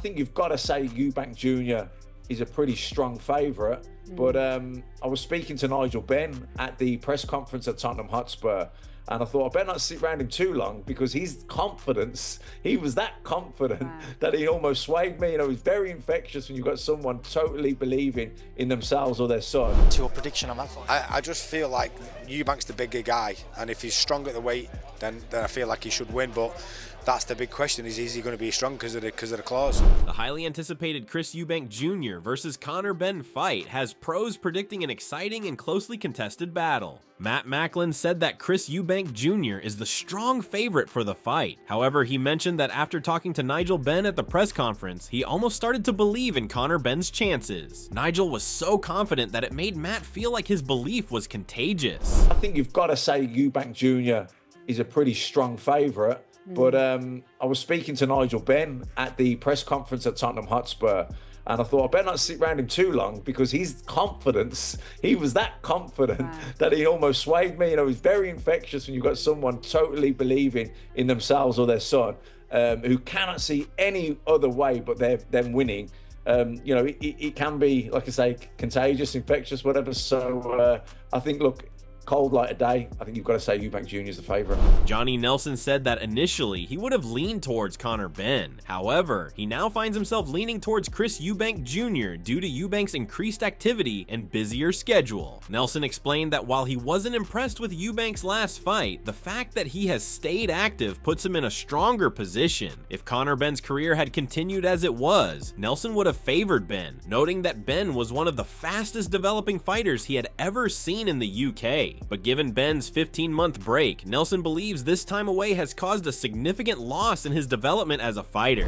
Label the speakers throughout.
Speaker 1: think you've got to say Eubank Jr. is a pretty strong favourite. But I was speaking to Nigel Benn at the press conference at Tottenham Hotspur, and I thought I better not sit around him too long, because his confidence, he was that confident that he almost swayed me. You know, it's very infectious when you've got someone totally believing in themselves or their son.
Speaker 2: What's your prediction on that fight?
Speaker 3: I just feel like Eubank's the bigger guy, and if he's strong at the weight, then I feel like he should win. But that's the big question: is he going to be strong because of the claws?
Speaker 4: The highly anticipated Chris Eubank Jr. versus Conor Benn fight has pros predicting an exciting and closely contested battle. Matt Macklin said that Chris Eubank Jr. is the strong favorite for the fight. However, he mentioned that after talking to Nigel Benn at the press conference, he almost started to believe in Conor Benn's chances. Nigel was so confident that it made Matt feel like his belief was contagious.
Speaker 1: I think you've got to say Eubank Jr. is a pretty strong favourite. But I was speaking to Nigel Benn at the press conference at Tottenham Hotspur, and I thought I better not sit around him too long, because his confidence, he was that confident that he almost swayed me. You know, it's very infectious when you've got someone totally believing in themselves or their son, who cannot see any other way but them winning. You know, it can be, like I say, contagious, infectious, whatever. So I think, look, cold light of day, I think you've got to say Eubank Jr. is the favourite.
Speaker 4: Johnny Nelson said that initially he would have leaned towards Conor Benn. However, he now finds himself leaning towards Chris Eubank Jr. due to Eubank's increased activity and busier schedule. Nelson explained that while he wasn't impressed with Eubank's last fight, the fact that he has stayed active puts him in a stronger position. If Conor Benn's career had continued as it was, Nelson would have favored Benn, noting that Benn was one of the fastest developing fighters he had ever seen in the UK. But given Benn's 15-month break, Nelson believes this time away has caused a significant loss in his development as a fighter.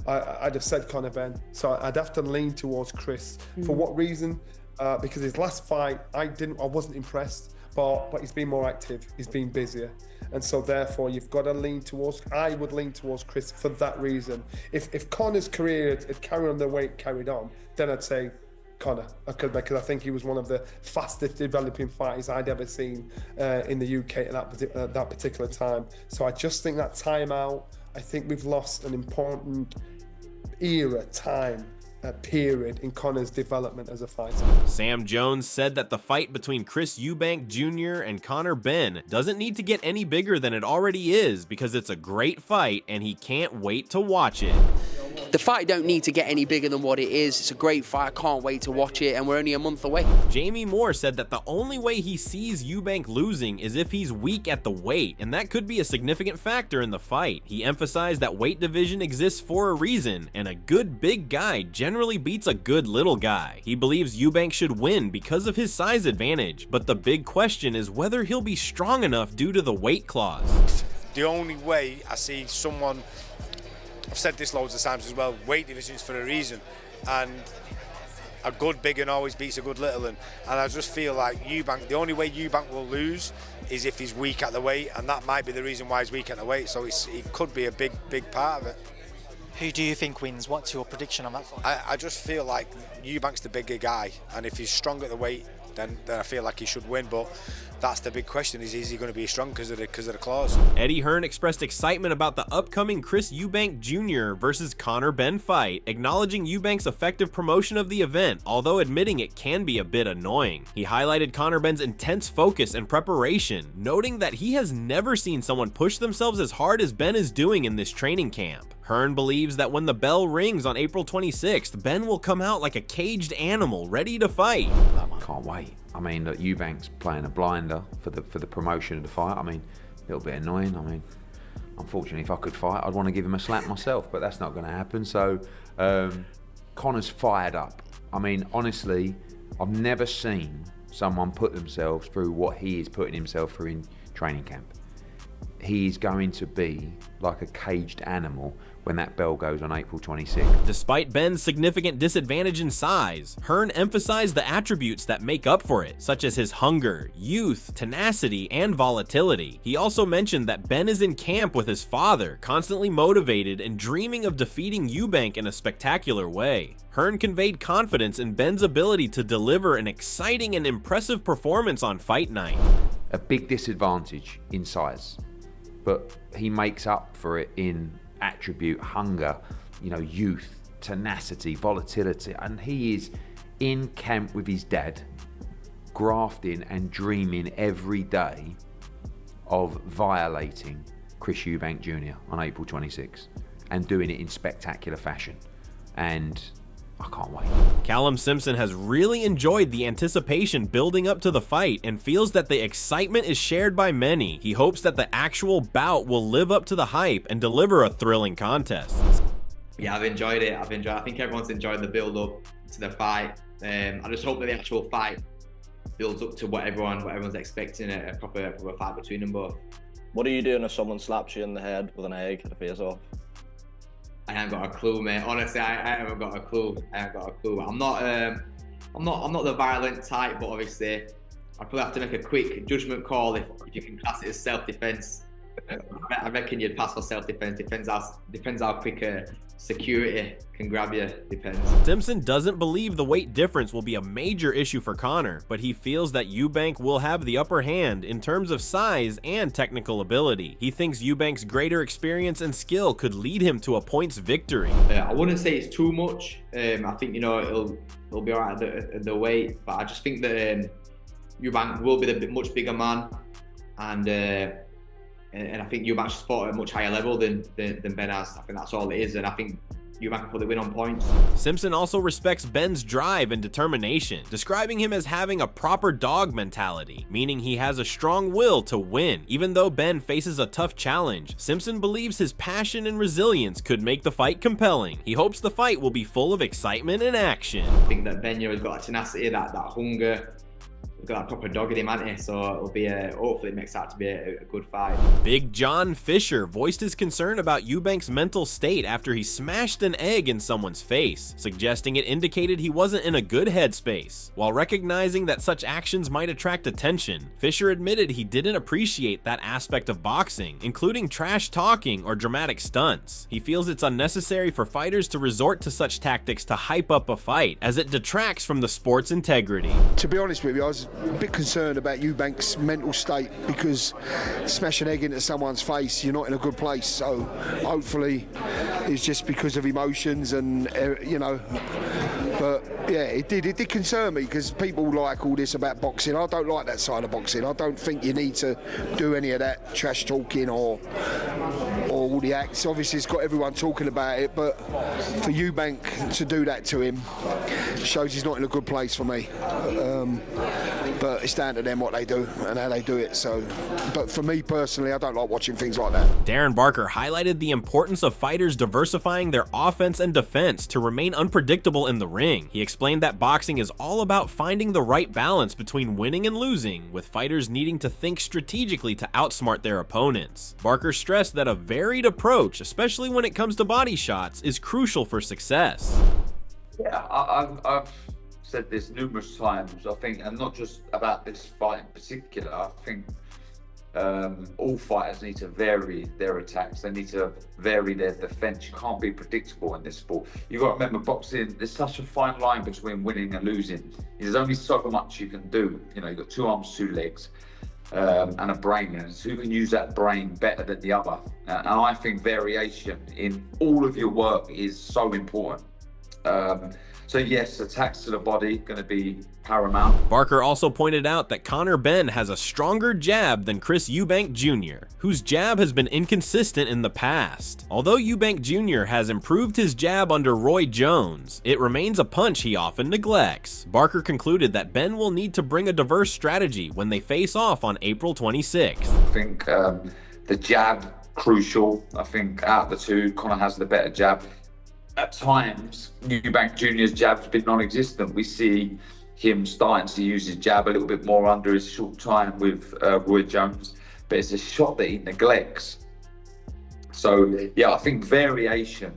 Speaker 5: I'd have said Conor Benn, so I'd have to lean towards Chris. For what reason? Because his last fight, I wasn't impressed, but he's been more active, he's been busier, and so therefore you've got to lean towards. I would lean towards Chris for that reason. If Conor's career had carried on the way it carried on, then I'd say Conor, because I think he was one of the fastest developing fighters I'd ever seen in the UK at that particular time. So I just think that time out, I think we've lost an important period in Conor's development as a fighter.
Speaker 4: Sam Jones said that the fight between Chris Eubank Jr. and Conor Benn doesn't need to get any bigger than it already is, because it's a great fight and he can't wait to watch it.
Speaker 6: The fight don't need to get any bigger than what it is. It's a great fight. I can't wait to watch it, and we're only a month away.
Speaker 4: Jamie Moore said that the only way he sees Eubank losing is if he's weak at the weight, and that could be a significant factor in the fight. He emphasized that weight division exists for a reason, and a good big guy generally beats a good little guy. He believes Eubank should win because of his size advantage, but the big question is whether he'll be strong enough due to the weight clause.
Speaker 3: The only way I see someone, I've said this loads of times as well, weight divisions for a reason, and a good big one always beats a good little one, and I just feel like Eubank, the only way Eubank will lose is if he's weak at the weight, and that might be the reason why he's weak at the weight, so it could be a big part of it.
Speaker 2: Who do you think wins? What's your prediction on that fight?
Speaker 3: I just feel like Eubank's the bigger guy, and if he's strong at the weight, then I feel like he should win. But that's the big question: is he going to be strong because of the claws?
Speaker 4: Eddie Hearn expressed excitement about the upcoming Chris Eubank Jr. versus Conor Benn fight, acknowledging Eubank's effective promotion of the event, although admitting it can be a bit annoying. He highlighted Conor Benn's intense focus and preparation, noting that he has never seen someone push themselves as hard as Benn is doing in this training camp. Hearn believes that when the bell rings on April 26th, Benn will come out like a caged animal ready to fight.
Speaker 7: Can't wait. I mean, look, Eubank's playing a blinder for the promotion of the fight. I mean, a little bit annoying. I mean, unfortunately, if I could fight, I'd want to give him a slap myself, but that's not going to happen. So, Conor's fired up. I mean, honestly, I've never seen someone put themselves through what he is putting himself through in training camp. He is going to be like a caged animal when that bell goes on April 26th.
Speaker 4: Despite Benn's significant disadvantage in size, Hearn emphasized the attributes that make up for it, such as his hunger, youth, tenacity, and volatility. He also mentioned that Benn is in camp with his father, constantly motivated and dreaming of defeating Eubank in a spectacular way. Hearn conveyed confidence in Benn's ability to deliver an exciting and impressive performance on fight night.
Speaker 7: A big disadvantage in size, but he makes up for it in attribute, hunger, youth, tenacity, volatility, and he is in camp with his dad, grafting and dreaming every day of violating Chris Eubank Jr. on April 26th and doing it in spectacular fashion. And I can't wait.
Speaker 4: Callum Simpson has really enjoyed the anticipation building up to the fight and feels that the excitement is shared by many. He hopes that the actual bout will live up to the hype and deliver a thrilling contest.
Speaker 8: Yeah, I've enjoyed it. I think everyone's enjoyed the build-up to the fight. I just hope that the actual fight builds up to what everyone's expecting, a proper fight between them both.
Speaker 9: What are you doing if someone slaps you in the head with an egg at a face-off?
Speaker 8: I haven't got a clue, mate. Honestly, I haven't got a clue. I'm not the violent type, but obviously, I probably have to make a quick judgment call if you can class it as self-defense. I reckon you'd pass for self-defense. Depends how quick security can grab you. Depends.
Speaker 4: Simpson doesn't believe the weight difference will be a major issue for Conor, but he feels that Eubank will have the upper hand in terms of size and technical ability. He thinks Eubank's greater experience and skill could lead him to a points victory.
Speaker 8: I wouldn't say it's too much. I think it'll be alright at the weight, but I just think that Eubank will be the much bigger man, and I think Eubank's fought at a much higher level than Ben has. I think that's all it is, and I think Eubank can put the win on points.
Speaker 4: Simpson also respects Ben's drive and determination, describing him as having a proper dog mentality, meaning he has a strong will to win. Even though Ben faces a tough challenge, Simpson believes his passion and resilience could make the fight compelling. He hopes the fight will be full of excitement and action.
Speaker 8: I think that Ben has got that tenacity, that hunger. We've got that proper dog in him, hasn't he? So it'll be hopefully it makes out to be a good fight.
Speaker 4: Big John Fisher voiced his concern about Eubank's mental state after he smashed an egg in someone's face, suggesting it indicated he wasn't in a good headspace. While recognizing that such actions might attract attention, Fisher admitted he didn't appreciate that aspect of boxing, including trash talking or dramatic stunts. He feels it's unnecessary for fighters to resort to such tactics to hype up a fight, as it detracts from the sport's integrity.
Speaker 10: To be honest with you, I was a bit concerned about Eubank's mental state, because smash an egg into someone's face, you're not in a good place. So hopefully it's just because of emotions and but yeah, it did concern me, because people like all this about boxing. I don't like that side of boxing. I don't think you need to do any of that trash talking or all the acts. Obviously it's got everyone talking about it, but for Eubank to do that to him shows he's not in a good place for me. But it's down to them what they do and how they do it. So, but for me personally, I don't like watching things like that.
Speaker 4: Darren Barker highlighted the importance of fighters diversifying their offense and defense to remain unpredictable in the ring. He explained that boxing is all about finding the right balance between winning and losing, with fighters needing to think strategically to outsmart their opponents. Barker stressed that a varied approach, especially when it comes to body shots, is crucial for success.
Speaker 11: Yeah, I've said this numerous times, I think, and not just about this fight in particular. I think all fighters need to vary their attacks. They need to vary their defense. You can't be predictable in this sport. You've got to remember, boxing, there's such a fine line between winning and losing. There's only so much you can do. You've got 2 arms, 2 legs, and a brain, and who can use that brain better than the other. And I think variation in all of your work is so important. So yes, attacks to the body going to be paramount.
Speaker 4: Barker also pointed out that Conor Benn has a stronger jab than Chris Eubank Jr., whose jab has been inconsistent in the past. Although Eubank Jr. has improved his jab under Roy Jones, it remains a punch he often neglects. Barker concluded that Benn will need to bring a diverse strategy when they face off on April 26th.
Speaker 11: I think the jab, crucial. I think out of the two, Conor has the better jab. At times, Eubank Jr.'s jab's been non-existent. We see him starting to use his jab a little bit more under his short time with Roy Jones, but it's a shot that he neglects. So, yeah, I think variation,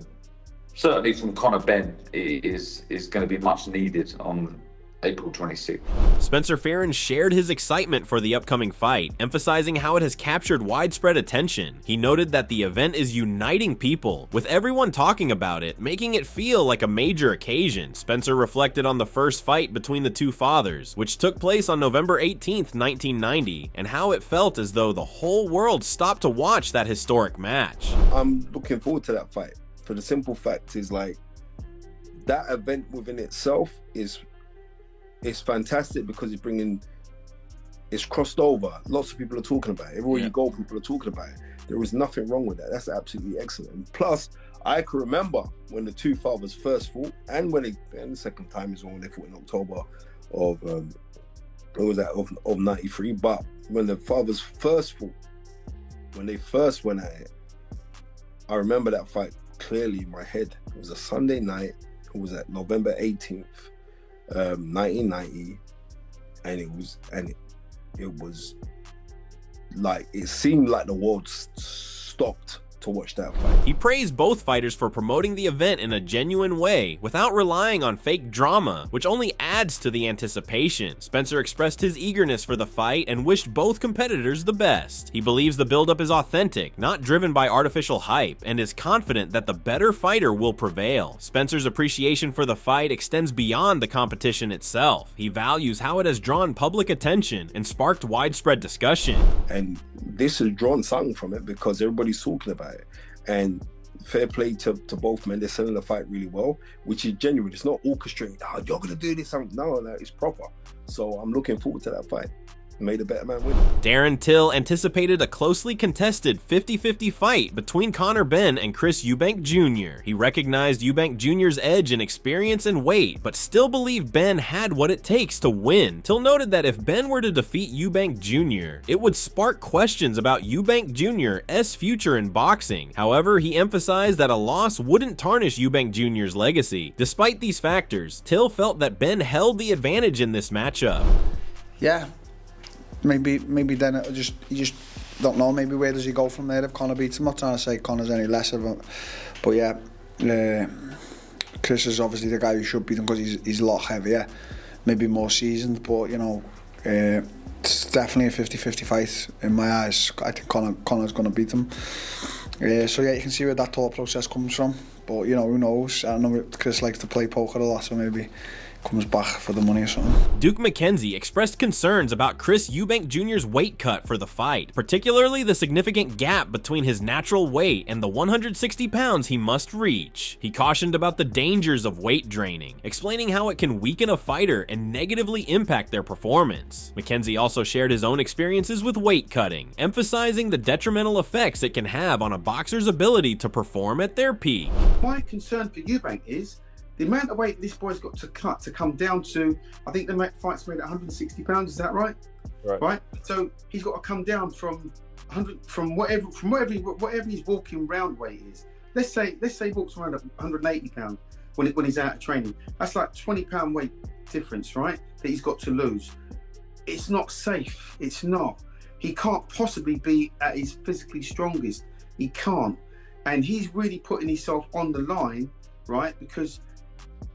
Speaker 11: certainly from Conor Benn, is going to be much needed on April 26th.
Speaker 4: Spencer Farron shared his excitement for the upcoming fight, emphasizing how it has captured widespread attention. He noted that the event is uniting people, with everyone talking about it, making it feel like a major occasion. Spencer reflected on the first fight between the two fathers, which took place on November 18th, 1990, and how it felt as though the whole world stopped to watch that historic match.
Speaker 12: I'm looking forward to that fight. for the simple fact is like that event within itself is fantastic because it's crossed over. Lots of people are talking about it. Everywhere you go, people are talking about it. There was nothing wrong with that. That's absolutely excellent. Plus, I can remember when the two fathers first fought, and the second time is when they fought in October of of '93. But when the fathers first fought, when they first went at it, I remember that fight clearly in my head. It was a Sunday night. It was at November 18th, 1990, and it was like, it seemed like the world stopped to watch that fight.
Speaker 4: He praised both fighters for promoting the event in a genuine way without relying on fake drama, which only adds to the anticipation. Spencer expressed his eagerness for the fight and wished both competitors the best. He believes the buildup is authentic, not driven by artificial hype, and is confident that the better fighter will prevail. Spencer's appreciation for the fight extends beyond the competition itself. He values how it has drawn public attention and sparked widespread discussion.
Speaker 12: And this has drawn something from it because everybody's talking about it. And fair play to both men. They're selling the fight really well, which is genuine. It's not orchestrated. Oh, you're gonna do this. No, it's proper. So I'm looking forward to that fight. Made a better man win.
Speaker 4: Darren Till anticipated a closely contested 50-50 fight between Conor Benn and Chris Eubank Jr. He recognized Eubank Jr.'s edge in experience and weight, but still believed Benn had what it takes to win. Till noted that if Benn were to defeat Eubank Jr., it would spark questions about Eubank Jr.'s future in boxing. However, he emphasized that a loss wouldn't tarnish Eubank Jr.'s legacy. Despite these factors, Till felt that Benn held the advantage in this matchup.
Speaker 13: Yeah. Maybe then you just don't know. Maybe where does he go from there if Conor beats him? I'm not trying to say Conor's any less of him, but yeah, Chris is obviously the guy who should beat him because he's a lot heavier, maybe more seasoned. But you know, it's definitely a 50-50 fight in my eyes. I think Conor's going to beat him. So yeah, you can see where that thought process comes from. But you know, who knows? I know Chris likes to play poker a lot, so maybe comes back for the money or something.
Speaker 4: Duke McKenzie expressed concerns about Chris Eubank Jr.'s weight cut for the fight, particularly the significant gap between his natural weight and the 160 pounds he must reach. He cautioned about the dangers of weight draining, explaining how it can weaken a fighter and negatively impact their performance. McKenzie also shared his own experiences with weight cutting, emphasizing the detrimental effects it can have on a boxer's ability to perform at their peak.
Speaker 14: My concern for Eubank is the amount of weight this boy's got to cut to come down to, I think the fight's made at 160 pounds, is that right? Right. So he's got to come down from 100, from whatever his walking round weight is. Let's say he walks around at 180 pounds when he's out of training. That's like 20 pound weight difference, right? That he's got to lose. It's not safe. It's not. He can't possibly be at his physically strongest. He can't. And he's really putting himself on the line, right? Because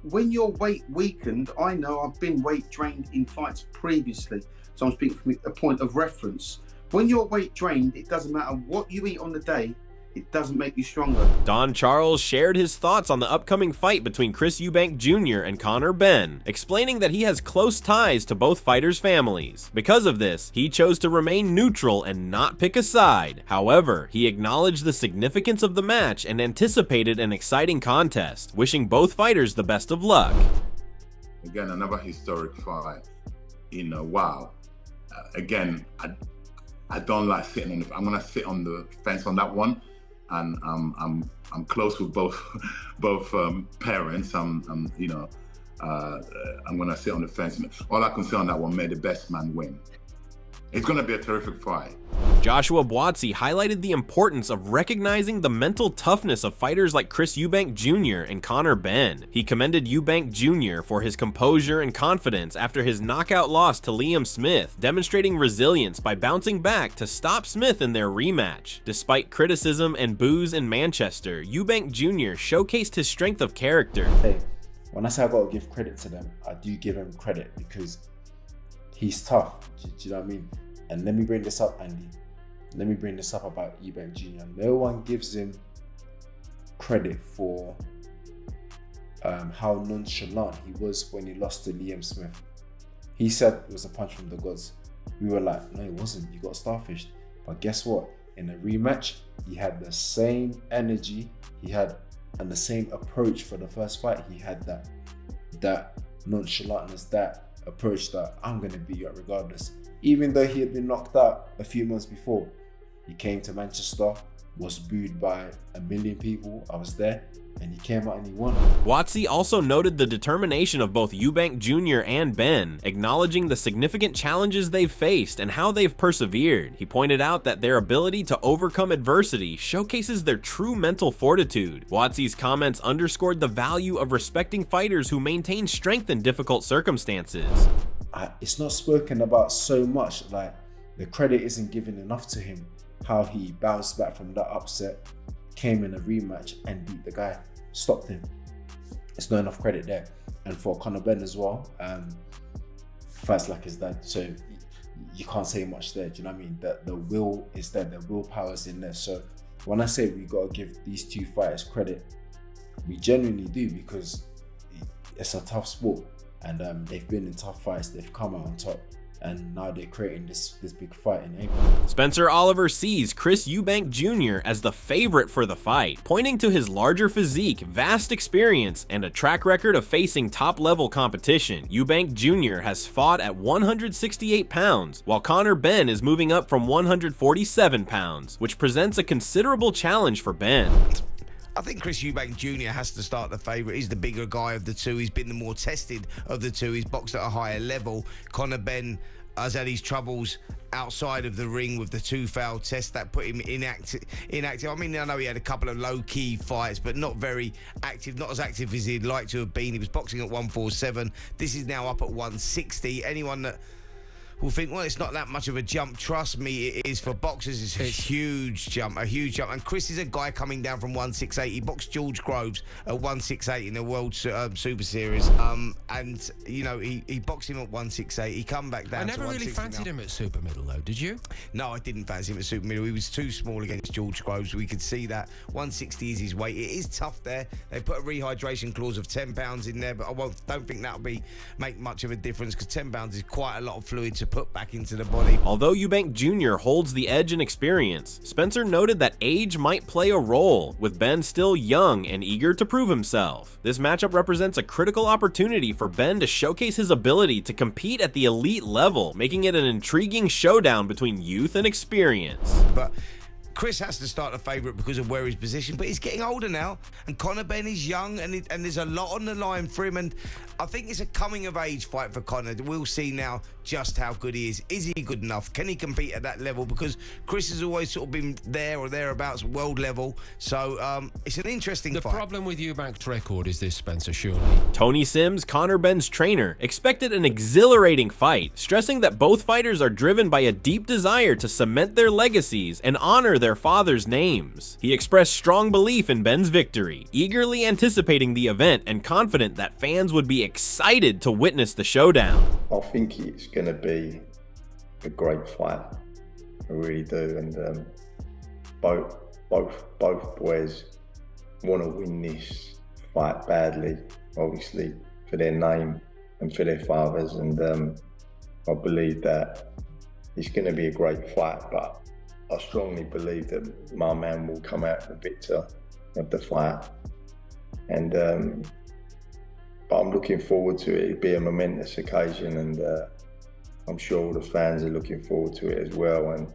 Speaker 14: when your weight weakened, I know I've been weight drained in fights previously, so I'm speaking from a point of reference. When you're weight drained, it doesn't matter what you eat on the day, it doesn't make you stronger.
Speaker 4: Don Charles shared his thoughts on the upcoming fight between Chris Eubank Jr. and Conor Benn, explaining that he has close ties to both fighters' families. Because of this, he chose to remain neutral and not pick a side. However, he acknowledged the significance of the match and anticipated an exciting contest, wishing both fighters the best of luck.
Speaker 15: Again, another historic fight. Wow. Again, I don't like sitting on I'm gonna sit on the fence on that one. And I'm close with both parents. I'm gonna sit on the fence. All I can say on that one, may the best man win. It's gonna be a terrific fight.
Speaker 4: Joshua Boazzi highlighted the importance of recognizing the mental toughness of fighters like Chris Eubank Jr. and Conor Benn. He commended Eubank Jr. for his composure and confidence after his knockout loss to Liam Smith, demonstrating resilience by bouncing back to stop Smith in their rematch. Despite criticism and boos in Manchester, Eubank Jr. showcased his strength of character.
Speaker 16: Hey, when I say I gotta give credit to them, I do give him credit because he's tough. Do you know what I mean? And let me bring this up, Andy. Let me bring this up about Eubank Jr. No one gives him credit for how nonchalant he was when he lost to Liam Smith. He said it was a punch from the gods. We were like, no, it wasn't. You got starfished. But guess what? In a rematch, he had the same energy. He had and the same approach for the first fight. He had that nonchalantness, that approach that I'm gonna beat you up regardless. Even though he had been knocked out a few months before, he came to Manchester, was booed by 1 million people. I was there, and he came out and he won.
Speaker 4: Watsi also noted the determination of both Eubank Jr. and Benn, acknowledging the significant challenges they've faced and how they've persevered. He pointed out that their ability to overcome adversity showcases their true mental fortitude. Watsi's comments underscored the value of respecting fighters who maintain strength in difficult circumstances.
Speaker 16: It's not spoken about so much, like the credit isn't given enough to him. How he bounced back from that upset, came in a rematch and beat the guy, stopped him. It's not enough credit there. And for Conor Benn as well, fights like his dad, so you can't say much there, do you know what I mean? The will is there, the willpower is in there. So when I say we gotta give these two fighters credit, we genuinely do, because it's a tough sport, and they've been in tough fights, they've come out on top, and now they're creating this big fight in April.
Speaker 4: Spencer Oliver sees Chris Eubank Jr. as the favorite for the fight, pointing to his larger physique, vast experience, and a track record of facing top-level competition. Eubank Jr. has fought at 168 pounds, while Conor Benn is moving up from 147 pounds, which presents a considerable challenge for Benn.
Speaker 17: I think Chris Eubank Jr. has to start the favourite. He's the bigger guy of the two. He's been the more tested of the two. He's boxed at a higher level. Conor Benn has had his troubles outside of the ring with the 2 foul test that put him inactive. I mean, I know he had a couple of low-key fights, but not very active, not as active as he'd like to have been. He was boxing at 147. This is now up at 160. Anyone that will think, well, it's not that much of a jump. Trust me, it is. For boxers, it's a huge jump, And Chris is a guy coming down from 168. He boxed George Groves at 168 in the World Super Series. And, you know, he boxed him at 168. He come back down to 160.
Speaker 18: I never really fancied him at super middle, though, did you?
Speaker 17: No, I didn't fancy him at super middle. He was too small against George Groves. We could see that. 160 is his weight. It is tough there. They put a rehydration clause of 10 pounds in there, but I don't think that'll make much of a difference, because 10 pounds is quite a lot of fluid to put back into the body.
Speaker 4: Although Eubank Jr. holds the edge in experience, Spencer noted that age might play a role, with Benn still young and eager to prove himself. This matchup represents a critical opportunity for Benn to showcase his ability to compete at the elite level, making it an intriguing showdown between youth and experience.
Speaker 17: But Chris has to start the favourite because of where he's positioned, but he's getting older now, and Conor Benn is young, and there's a lot on the line for him, and I think it's a coming-of-age fight for Conor. We'll see now just how good he is. Is he good enough? Can he compete at that level? Because Chris has always sort of been there or thereabouts, world level, so it's an interesting fight.
Speaker 18: The problem with Eubank's record is this, Spencer, surely.
Speaker 4: Tony Sims, Conor Benn's trainer, expected an exhilarating fight, stressing that both fighters are driven by a deep desire to cement their legacies and honor their fathers' names. He expressed strong belief in Benn's victory, eagerly anticipating the event and confident that fans would be excited to witness the showdown.
Speaker 19: I think it's going to be a great fight. I really do, and both boys want to win this fight badly, obviously for their name and for their fathers, and I believe that it's going to be a great fight, but I strongly believe that my man will come out the victor of the fight, and but I'm looking forward to it. It'll be a momentous occasion, and I'm sure all the fans are looking forward to it as well, and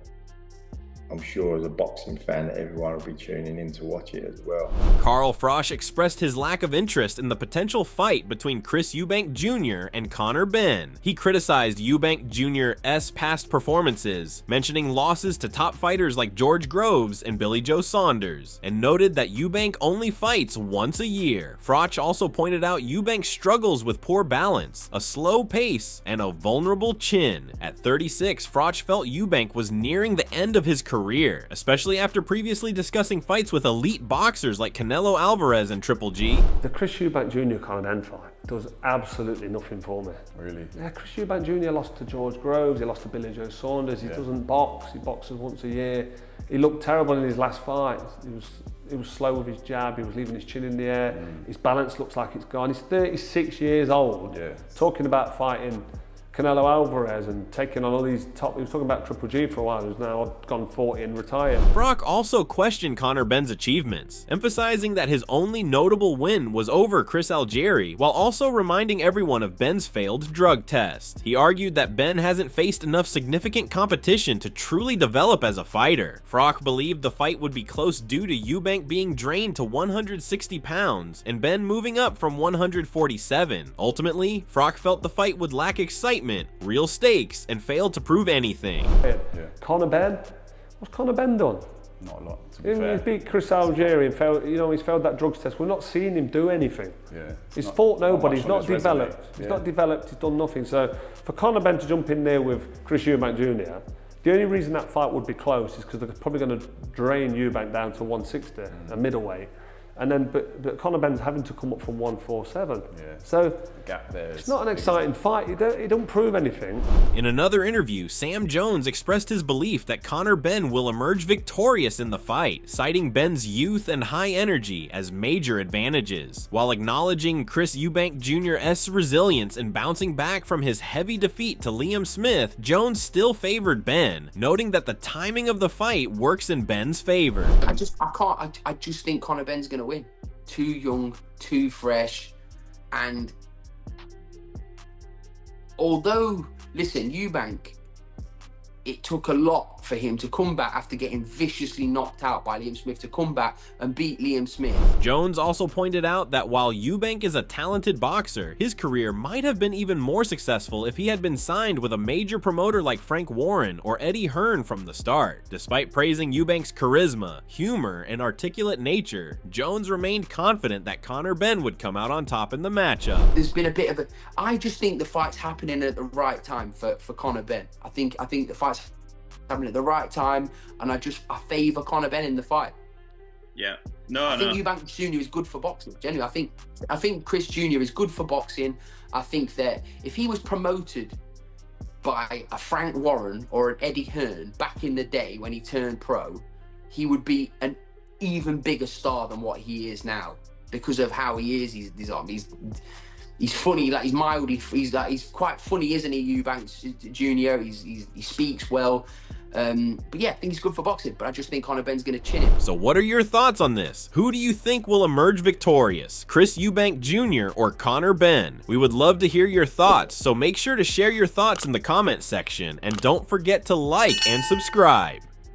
Speaker 19: I'm sure as a boxing fan that everyone will be tuning in to watch it as well.
Speaker 4: Carl Frosch expressed his lack of interest in the potential fight between Chris Eubank Jr. and Conor Benn. He criticized Eubank Jr.'s past performances, mentioning losses to top fighters like George Groves and Billy Joe Saunders, and noted that Eubank only fights once a year. Frosch also pointed out Eubank struggles with poor balance, a slow pace, and a vulnerable chin. At 36, Frosch felt Eubank was nearing the end of his career, especially after previously discussing fights with elite boxers like Canelo Alvarez and Triple G.
Speaker 20: The Chris Eubank Jr. Conor Benn fight does absolutely nothing for me. Really? Yeah, Chris Eubank Jr. lost to George Groves, he lost to Billy Joe Saunders, he doesn't box, he boxes once a year. He looked terrible in his last fight. He was slow with his jab, he was leaving his chin in the air, his balance looks like it's gone. He's 36 years old, talking about fighting Canelo Alvarez and taking on all these top. He was talking about Triple G for a while, who's now gone 40 and retired.
Speaker 4: Brock also questioned Conor Benn's achievements, emphasizing that his only notable win was over Chris Algieri, while also reminding everyone of Benn's failed drug test. He argued that Benn hasn't faced enough significant competition to truly develop as a fighter. Froch believed the fight would be close due to Eubank being drained to 160 pounds and Benn moving up from 147. Ultimately, Froch felt the fight would lack excitement, real stakes, and failed to prove anything.
Speaker 20: Conor Benn? What's Conor Benn done?
Speaker 21: Not a lot.
Speaker 20: He beat Chris Algieri and failed. He's failed that drugs test. We're not seeing him do anything. He's fought nobody. He's not developed. He's not developed. He's done nothing. So for Conor Benn to jump in there with Chris Eubank Jr., the only reason that fight would be close is because they're probably going to drain Eubank down to 160, a middleweight. And then, but Conor Benn's having to come up from 147. So
Speaker 21: the gap there
Speaker 20: it's not an exciting fight. He don't prove anything.
Speaker 4: In another interview, Sam Jones expressed his belief that Conor Benn will emerge victorious in the fight, citing Benn's youth and high energy as major advantages, while acknowledging Chris Eubank Jr.'s resilience in bouncing back from his heavy defeat to Liam Smith. Jones still favored Benn, noting that the timing of the fight works in Benn's favor.
Speaker 6: I just think Conor Benn's going to win. Too young, too fresh, and although, listen, Eubank, it took a lot for him to come back after getting viciously knocked out by Liam Smith to come back and beat Liam Smith.
Speaker 4: Jones also pointed out that while Eubank is a talented boxer, his career might have been even more successful if he had been signed with a major promoter like Frank Warren or Eddie Hearn from the start. Despite praising Eubank's charisma, humor, and articulate nature, Jones remained confident that Conor Benn would come out on top in the matchup.
Speaker 6: There's been a bit of a... I just think the fight's happening at the right time for Conor Benn. I think the fight's happening at the right time, and I favour Conor Benn in the fight.
Speaker 22: Yeah,
Speaker 6: I think Eubank Jr. is good for boxing. Genuinely, I think Chris Jr. is good for boxing. I think that if he was promoted by a Frank Warren or an Eddie Hearn back in the day when he turned pro, he would be an even bigger star than what he is now because of how he is. He's funny, like he's quite funny, isn't he, Eubank Jr.? He speaks well. But yeah, I think he's good for boxing, but I just think Conor Benn's going to chin him.
Speaker 4: So what are your thoughts on this? Who do you think will emerge victorious? Chris Eubank Jr. or Conor Benn? We would love to hear your thoughts, so make sure to share your thoughts in the comment section, and don't forget to like and subscribe.